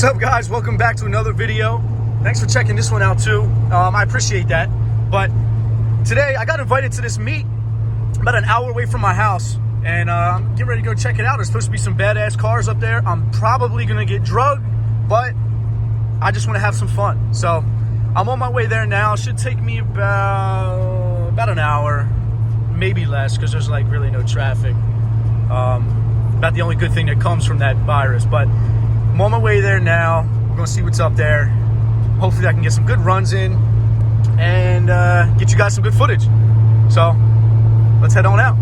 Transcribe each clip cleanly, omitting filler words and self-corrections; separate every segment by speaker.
Speaker 1: What's up, guys? Welcome back to another video. Thanks for checking this one out too. I appreciate that. But today I got invited to this meet about an hour away from my house, and I'm getting ready to go check it out. There's supposed to be some badass cars up there. I'm probably gonna get drugged, but I just want to have some fun. So I'm on my way there now. It should take me about an hour, maybe less, because there's like really no traffic. About the only good thing that comes from that virus. But I'm on my way there now. We're gonna see what's up there. Hopefully I can get some good runs in and get you guys some good footage. So let's head on out.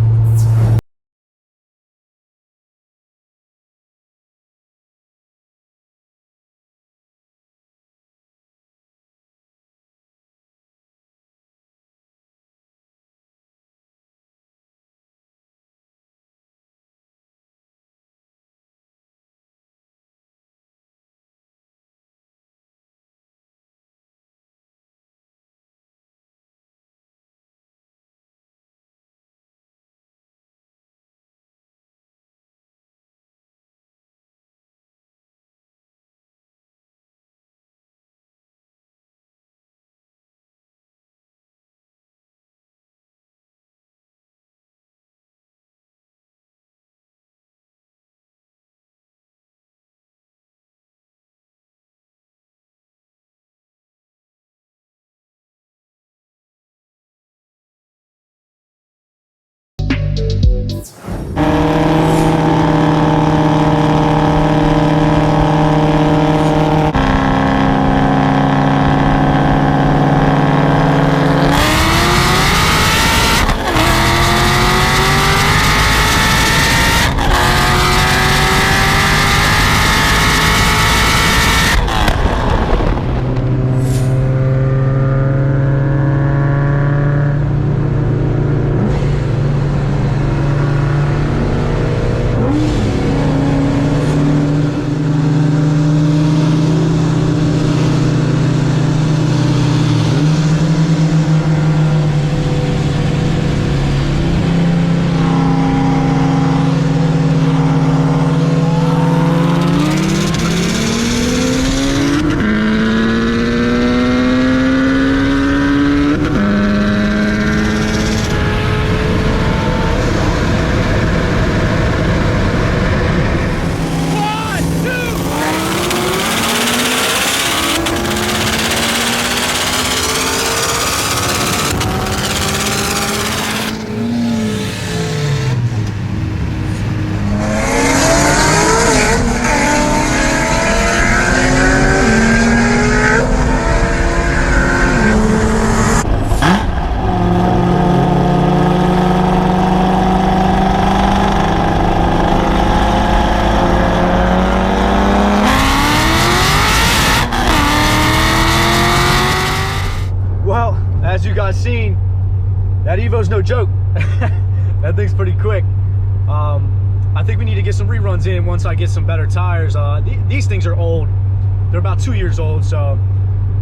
Speaker 1: As you guys seen, that Evo's no joke. That thing's pretty quick. I think we need to get some reruns in once I get some better tires. These things are old. They're about 2 years old, so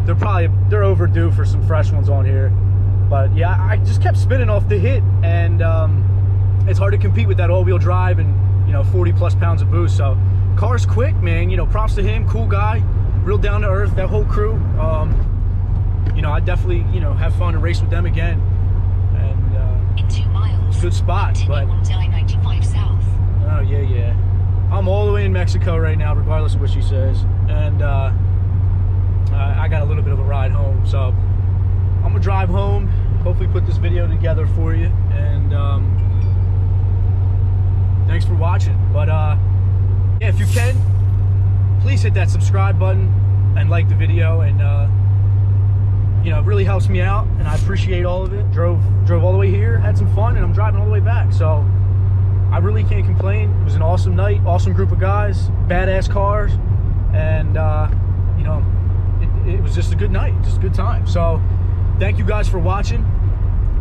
Speaker 1: they're overdue for some fresh ones on here. But yeah, I just kept spinning off the hit, and it's hard to compete with that all-wheel drive and 40 plus pounds of boost. So car's quick, man. Props to him, cool guy, real down to earth. That whole crew. I definitely, have fun and race with them again. And
Speaker 2: in 2 miles,
Speaker 1: it's a good spot. But
Speaker 2: on I-95 south.
Speaker 1: Oh yeah. I'm all the way in Mexico right now, regardless of what she says. And I got a little bit of a ride home, so I'm gonna drive home. Hopefully, put this video together for you. And thanks for watching. But yeah, if you can, please hit that subscribe button and like the video. And it really helps me out, and I appreciate all of it. Drove all the way here, had some fun, and I'm driving all the way back. So I really can't complain. It was an awesome night, awesome group of guys, badass cars, and it was just a good night, just a good time. So thank you guys for watching.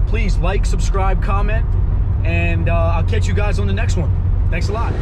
Speaker 1: Please like, subscribe, comment, and I'll catch you guys on the next one. Thanks a lot.